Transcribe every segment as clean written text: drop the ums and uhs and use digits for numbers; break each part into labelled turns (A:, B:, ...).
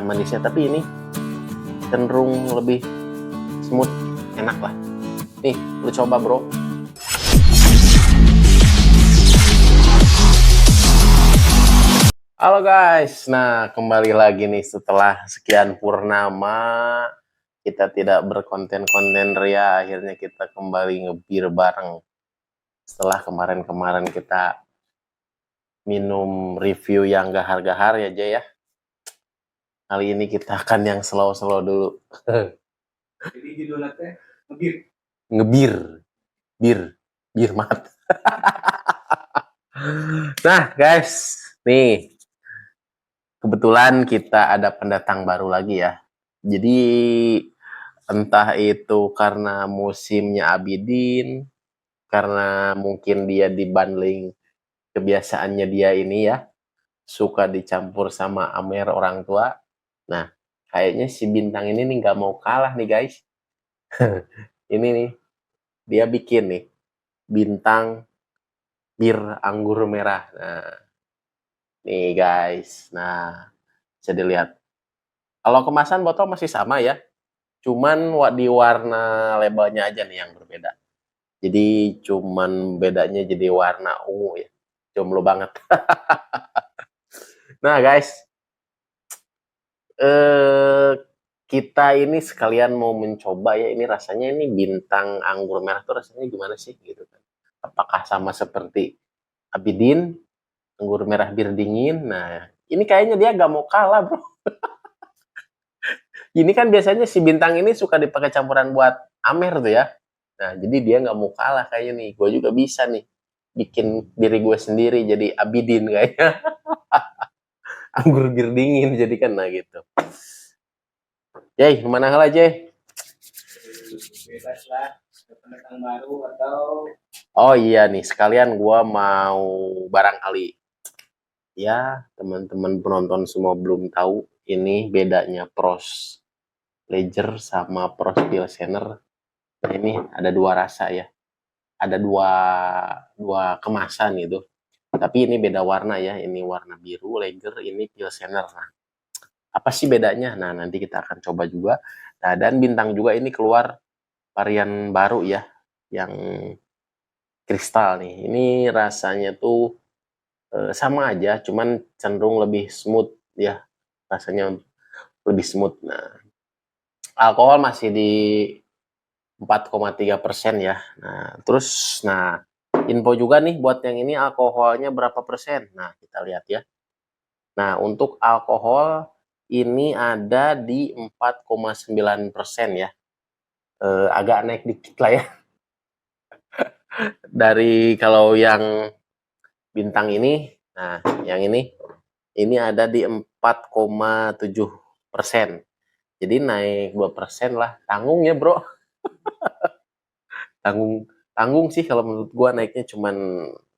A: manisnya, tapi ini cenderung lebih smooth, enak lah. Nih, lu coba bro. Halo guys, nah kembali lagi nih setelah sekian purnama kita tidak berkonten-konten ria, akhirnya kita kembali ngebir bareng. Setelah kemarin-kemarin kita minum review yang gahar-gahar ya Jay ya. Kali ini kita akan yang slow-slow dulu.
B: Jadi judulnya ngebir.
A: Ngebir, bir mat. Nah guys, nih kebetulan kita ada pendatang baru lagi ya. Jadi entah itu karena musimnya Abidin, karena mungkin dia dibanding kebiasaannya dia ini ya, suka dicampur sama Amer orang tua. Nah, kayaknya si Bintang ini nih nggak mau kalah nih guys. Ini nih, dia bikin nih, Bintang bir anggur merah. Nah, nih guys. Nah, bisa dilihat. Kalau kemasan botol masih sama ya, cuman di warna labelnya aja nih yang berbeda. Jadi cuman bedanya jadi warna ungu ya. Jomblo banget. Nah guys, eh kita ini sekalian mau mencoba ya, ini rasanya ini Bintang anggur merah tuh rasanya gimana sih gitu kan. Apakah sama seperti Abidin, anggur merah bir dingin? Nah, ini kayaknya dia gak mau kalah bro. Ini kan biasanya si Bintang ini suka dipakai campuran buat Amer tuh ya. Nah, jadi dia nggak mau kalah kayaknya nih. Gue juga bisa nih bikin diri gue sendiri jadi Abidin kayaknya. Anggur bir dingin jadi kan nah gitu. Jay, mana hal aja?
B: Bebas lah, pendatang baru atau
A: Oh iya nih, sekalian gue mau barangkali ya teman-teman penonton semua belum tahu ini bedanya Pros Lager sama Pros Pilsener. Nah ini ada dua rasa ya, ada dua kemasan gitu. Tapi ini beda warna ya, ini warna biru Lager, ini Pilsener. Nah, apa sih bedanya? Nah, nanti kita akan coba juga. Nah, dan Bintang juga ini keluar varian baru ya, yang kristal nih. Ini rasanya tuh sama aja, cuman cenderung lebih smooth ya, rasanya lebih smooth. Nah, alkohol masih di 4,3% ya. Nah, terus, nah info juga nih buat yang ini alkoholnya berapa persen. Nah, kita lihat ya. Nah, untuk alkohol ini ada di 4,9% ya. Agak naik dikit lah ya. Dari kalau yang Bintang ini, nah yang ini ada di 4,7%. Jadi naik 2% lah. Tanggung ya bro. Tanggung tanggung sih kalau menurut gua naiknya cuman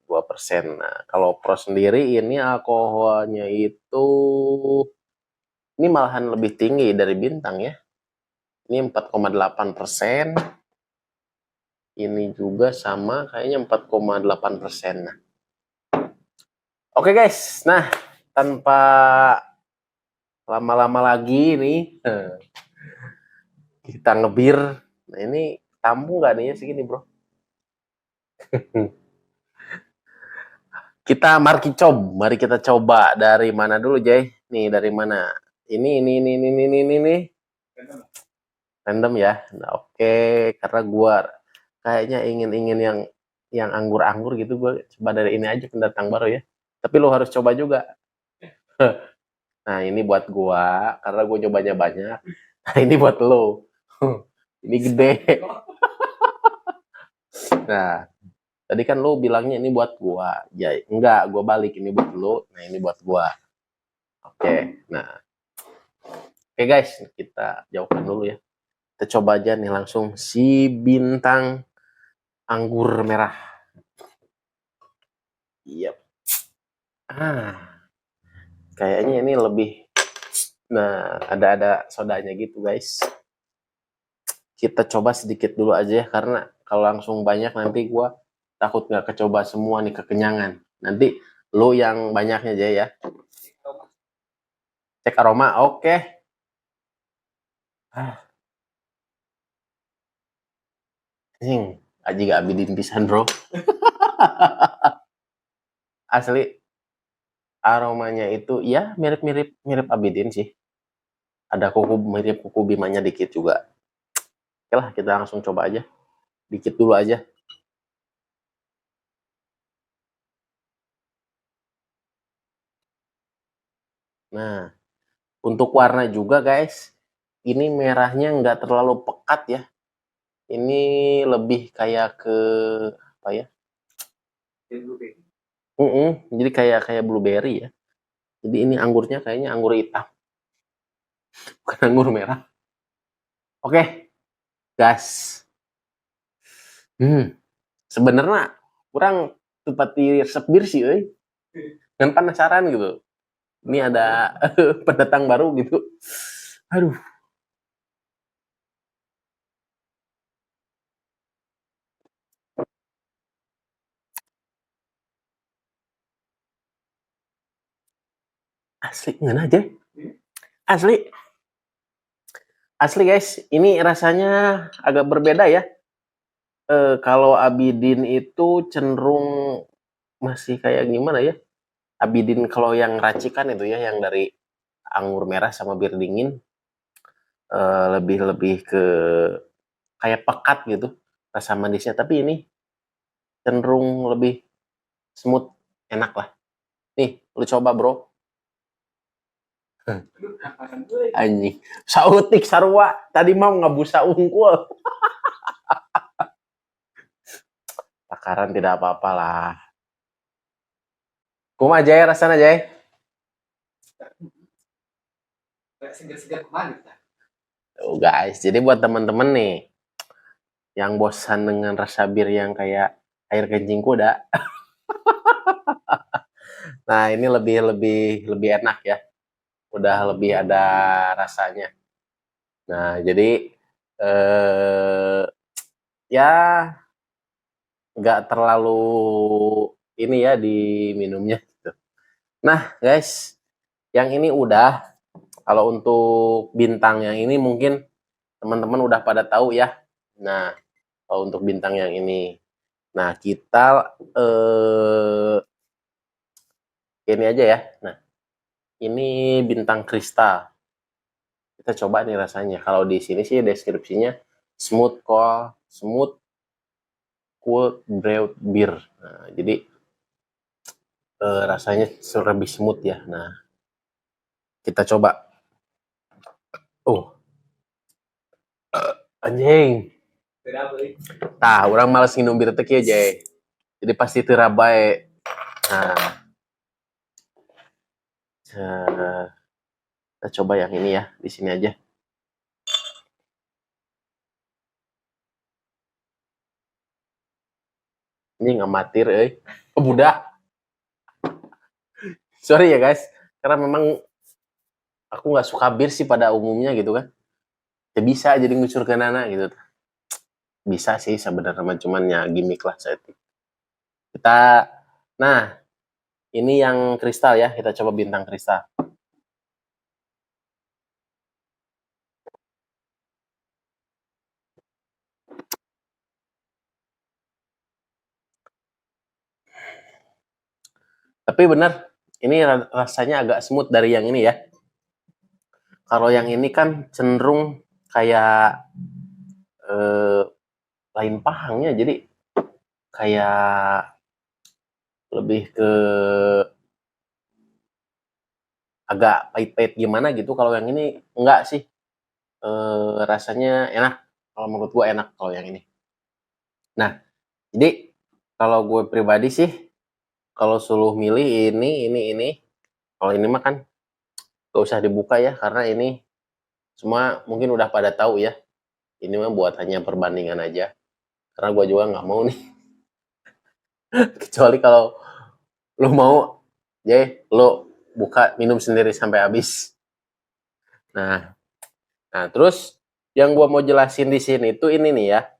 A: 2%. Nah, kalau Pro sendiri ini alkoholnya itu ini malahan lebih tinggi dari Bintang ya. Ini 4,8%. Ini juga sama kayaknya 4,8%. Nah, oke guys. Nah, tanpa lama-lama lagi nih kita ngebir. Nah, ini tampung nggak nih ya segini bro? Mari kita coba dari mana dulu Jay? Nih dari mana? Ini. Random ya. Nah, oke, karena gua kayaknya ingin yang anggur-anggur gitu, gue coba dari ini aja pendatang baru ya. Tapi lo harus coba juga. Nah, ini buat gua karena gue cobanya banyak. Nah, ini buat lo. Ini gede. Nah, tadi kan lo bilangnya ini buat gua. Ya, enggak, gua balik ini buat lo. Nah, ini buat gua. Oke. Nah, oke guys, kita jauhkan dulu ya. Kita coba aja nih langsung si Bintang anggur merah. Iya. Kayaknya ini lebih, nah ada sodanya gitu guys. Kita coba sedikit dulu aja ya, karena kalau langsung banyak nanti gua takut nggak kecoba semua nih kekenyangan. Nanti lo yang banyaknya aja ya. Cek aroma, oke. Aji gak abidin pisan bro. Asli aromanya itu ya mirip abidin sih. Ada mirip kuku bimanya dikit juga. Oke lah, kita langsung coba aja. Dikit dulu aja. Nah, untuk warna juga guys, ini merahnya nggak terlalu pekat ya. Ini lebih kayak ke apa ya? Jadi kayak blueberry ya. Jadi ini anggurnya kayaknya anggur hitam, bukan anggur merah. Oke, gas. Sebenarnya kurang seperti resep bir sih, kan penasaran gitu. Ini ada pendatang baru gitu. Aduh. Asli nggak aja. Asli. Asli guys, ini rasanya agak berbeda ya. Kalau Abidin itu cenderung masih kayak gimana ya? Abidin kalau yang racikan itu ya, yang dari anggur merah sama bir dingin, lebih ke kayak pekat gitu rasa manisnya. Tapi ini cenderung lebih smooth, enak lah. Nih, lu coba bro. Anjing, sautik sarua. Tadi mau ngabusa unggul. Takaran tidak apa-apa lah. Kuma Jay, rasanya Jay.
B: Segar-segar kemana?
A: Guys, jadi buat teman-teman nih yang bosan dengan rasa bir yang kayak air kencing kuda, nah ini lebih enak ya. Udah lebih ada rasanya. Nah, jadi ya nggak terlalu ini ya diminumnya gitu. Nah, guys, yang ini udah. Kalau untuk bintang yang ini mungkin teman-teman udah pada tahu ya. Nah, kalau untuk bintang yang ini, nah kita ini aja ya. Nah, ini bintang kristal. Kita coba nih rasanya. Kalau di sini sih deskripsinya smooth cool brewed beer. Nah, jadi rasanya lebih smooth ya. Nah, kita coba. Oh, anjing. Nah, orang males minum bir teh kieu, Jay. Jadi pasti teu rabae. Nah, kita coba yang ini ya, di sini aja. Ini ngamatir, budak. Sorry ya guys, karena memang aku nggak suka bir sih pada umumnya gitu kan. Ya bisa jadi ngucur ke nana gitu. Bisa sih sebenarnya, cuman ya gimmick lah saya. Kita, nah ini yang kristal ya, kita coba bintang kristal. Tapi benar, ini rasanya agak smooth dari yang ini ya. Kalau yang ini kan cenderung kayak lain pahangnya, jadi kayak lebih ke agak pahit-pahit gimana gitu. Kalau yang ini enggak sih, rasanya enak. Kalau menurut gue enak kalau yang ini. Nah, jadi kalau gue pribadi sih, kalau suruh milih ini. Kalau ini mah kan gak usah dibuka ya, karena ini semua mungkin udah pada tahu ya. Ini mah buat hanya perbandingan aja. Karena gue juga nggak mau nih. Kecuali kalau lu mau, lu buka minum sendiri sampai habis. Nah, terus yang gue mau jelasin di sini tuh ini nih ya,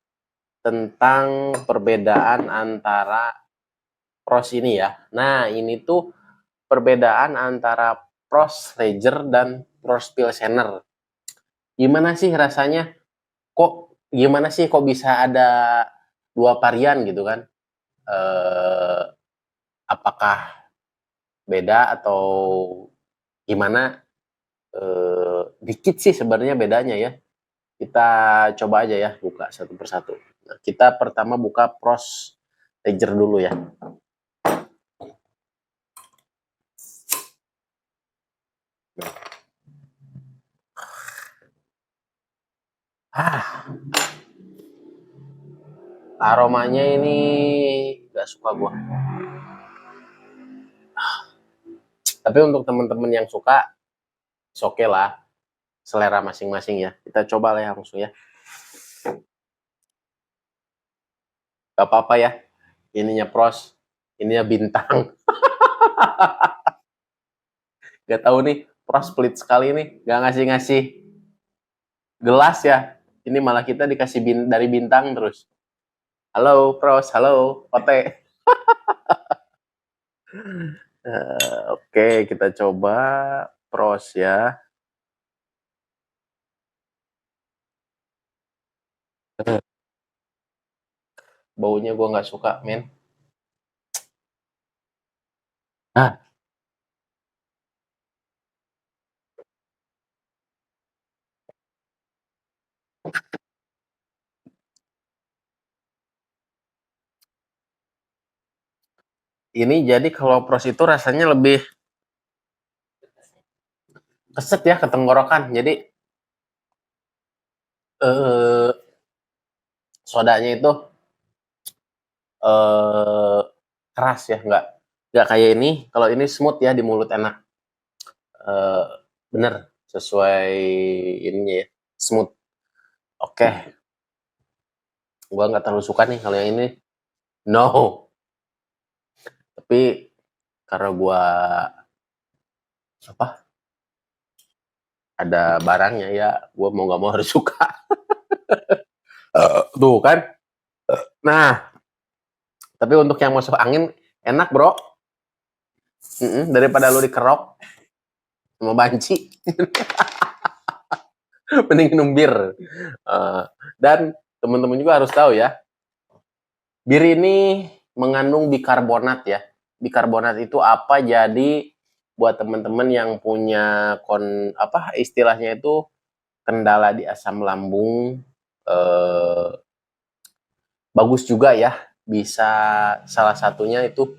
A: tentang perbedaan antara pros ini ya. Nah, ini tuh perbedaan antara Prost Lager dan Prost Pilsener. Gimana sih rasanya? Gimana sih kok bisa ada dua varian gitu kan? Eh, apakah beda atau gimana? Dikit sih sebenarnya bedanya ya. Kita coba aja ya buka satu persatu. Nah, kita pertama buka Prost Lager dulu ya. Aromanya ini gak suka gua. Tapi untuk teman-teman yang suka, oke lah. Selera masing-masing ya. Kita coba lah ya langsung ya. Gak apa-apa ya. Ininya Prost, ininya bintang. Gak tahu nih, Prost pelit sekali nih. Gak ngasih-ngasih gelas ya. Ini malah kita dikasih dari bintang terus. Halo Prost, halo Ote. Oke, kita coba Prost ya. Baunya gue nggak suka, men. Ah, ini jadi kalau Prost itu rasanya lebih keset ya ke tenggorokan. Jadi eh, sodanya itu eh, keras ya, nggak kayak ini. Kalau ini smooth ya di mulut enak. Eh, bener sesuai ininya ya, smooth. Oke, gua nggak terlalu suka nih kalau yang ini. No, tapi karena gua apa ada barangnya ya, gua mau nggak mau harus suka. Tuh kan. Nah, tapi untuk yang masuk angin enak bro. Daripada lu dikerok sama banci, mending minum bir. Dan teman-teman juga harus tahu ya, bir ini mengandung bikarbonat ya. Bikarbonat itu apa? Jadi buat teman-teman yang punya istilahnya itu kendala di asam lambung, eh, bagus juga ya. Bisa salah satunya itu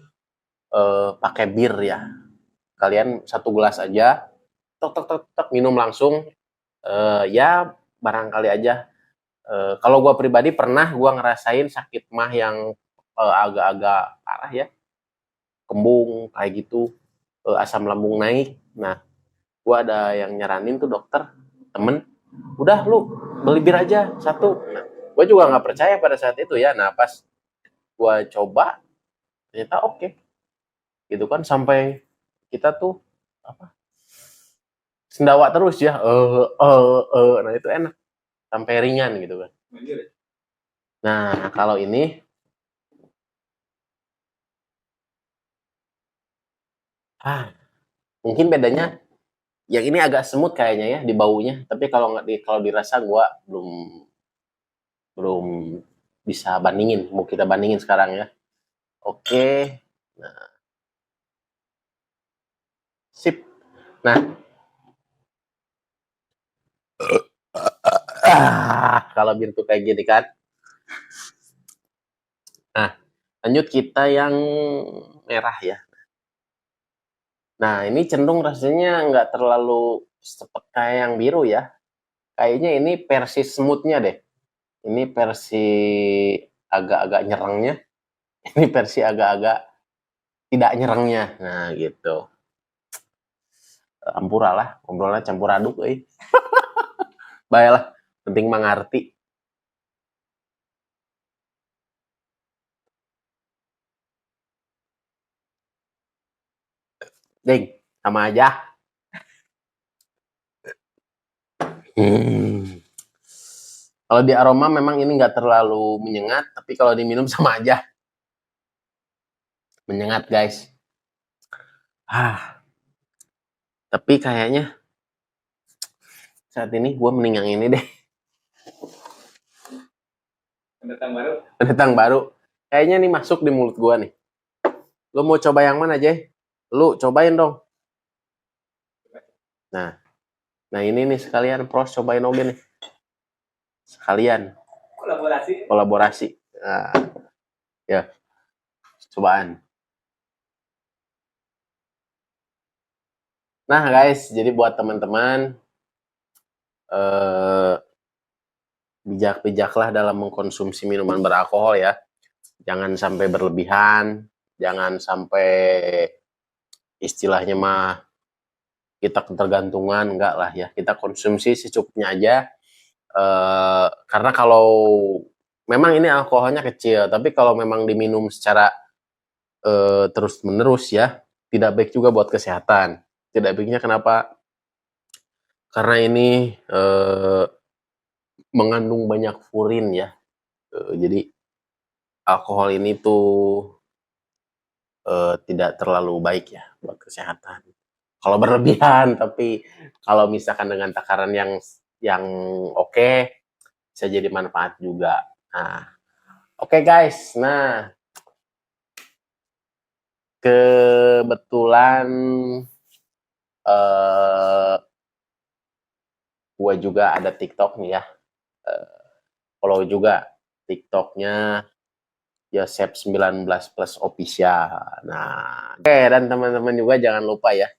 A: pakai bir ya. Kalian satu gelas aja, tok tok tok, tok minum langsung. Ya barangkali aja. Kalau gue pribadi pernah gue ngerasain sakit mah yang agak-agak parah ya, kembung kayak gitu, asam lambung naik. Nah, gue ada yang nyaranin tuh dokter, temen, udah lu beli bir aja satu. Nah, gue juga nggak percaya pada saat itu ya. Nah, pas gue coba, ternyata oke, gitu kan sampai kita tuh apa sendawa terus ya, nah itu enak sampai ringan gitu kan. Nah, kalau ini mungkin bedanya yang ini agak semut kayaknya ya di baunya, tapi kalau dirasa gua belum belum bisa bandingin. Mau kita bandingin sekarang ya. Oke. Nah, sip. Nah, kalau bintu kayak gini kan. Nah, lanjut kita yang merah ya. Nah, ini cenderung rasanya nggak terlalu cepet kayak yang biru ya. Kayaknya ini versi smoothnya deh. Ini versi agak-agak nyerangnya. Ini versi agak-agak tidak nyerangnya. Nah, gitu. Ampura lah, ngobrolnya campur aduk baiklah, penting mengerti. Ding, sama aja. Hmm. Kalau di aroma memang ini nggak terlalu menyengat, tapi kalau diminum sama aja menyengat guys. Ah, Tapi kayaknya saat ini gue mending yang ini deh.
B: Pendatang baru.
A: Pendatang baru. Kayaknya nih masuk di mulut gue nih. Lu mau coba yang mana, Jay? Lu cobain dong. Nah ini nih sekalian pros cobain oke nih. Sekalian kolaborasi. Nah, ya, cobaan. Nah guys, jadi buat teman-teman bijak-bijaklah dalam mengkonsumsi minuman beralkohol ya. Jangan sampai berlebihan, jangan sampai istilahnya mah kita ketergantungan, enggak lah ya. Kita konsumsi secukupnya aja. Karena kalau memang ini alkoholnya kecil, tapi kalau memang diminum secara terus menerus ya, tidak baik juga buat kesehatan. Tidak baiknya kenapa? Karena ini mengandung banyak furin ya. Jadi alkohol ini tuh tidak terlalu baik ya buat kesehatan. Kalau berlebihan, tapi kalau misalkan dengan takaran yang oke, bisa jadi manfaat juga. Nah, oke guys. Nah, kebetulan gue juga ada TikTok nih ya. Follow juga TikToknya Yosep 19 plus official. Nah, oke, dan teman-teman juga jangan lupa ya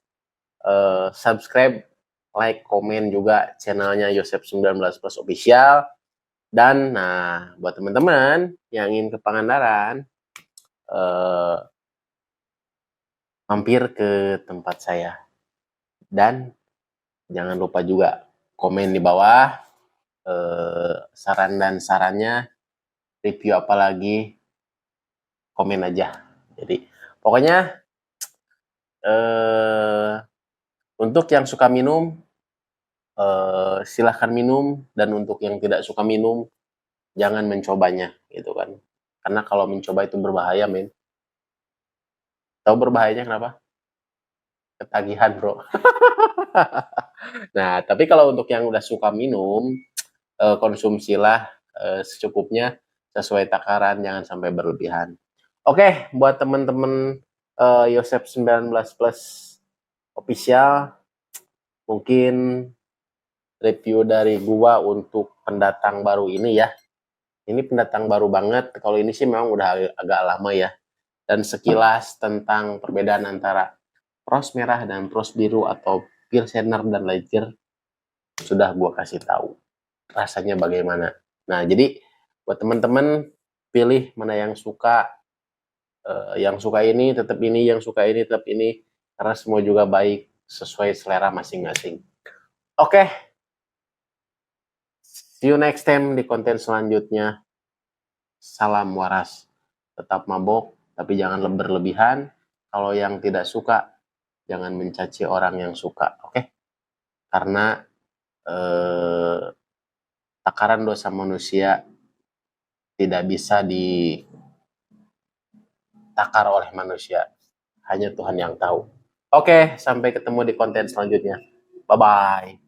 A: subscribe, like, komen juga channelnya Yosep 19 plus official. Dan nah, buat teman-teman yang ingin ke Pangandaran, mampir ke tempat saya. Dan jangan lupa juga komen di bawah saran dan sarannya, review apa lagi, komen aja. Jadi pokoknya untuk yang suka minum silahkan minum, dan untuk yang tidak suka minum jangan mencobanya gitu kan. Karena kalau mencoba itu berbahaya, men. Tahu berbahayanya kenapa? Ketagihan, bro. Nah, tapi kalau untuk yang udah suka minum, konsumsilah secukupnya sesuai takaran, jangan sampai berlebihan. Oke, buat temen-temen Yosep 19 plus official, mungkin review dari gua untuk pendatang baru ini ya. Ini pendatang baru banget. Kalau ini sih memang udah agak lama ya. Dan sekilas tentang perbedaan antara pros merah dan pros biru atau Pilsener dan Lager sudah gua kasih tahu rasanya bagaimana. Nah, jadi buat teman-teman pilih mana yang suka. Yang suka ini tetap ini, yang suka ini tetap ini, karena semua juga baik sesuai selera masing-masing. Oke. See you next time di konten selanjutnya. Salam waras. Tetap mabok, tapi jangan berlebihan. Kalau yang tidak suka, jangan mencaci orang yang suka. Oke? Karena takaran dosa manusia tidak bisa ditakar oleh manusia. Hanya Tuhan yang tahu. Oke, sampai ketemu di konten selanjutnya. Bye-bye.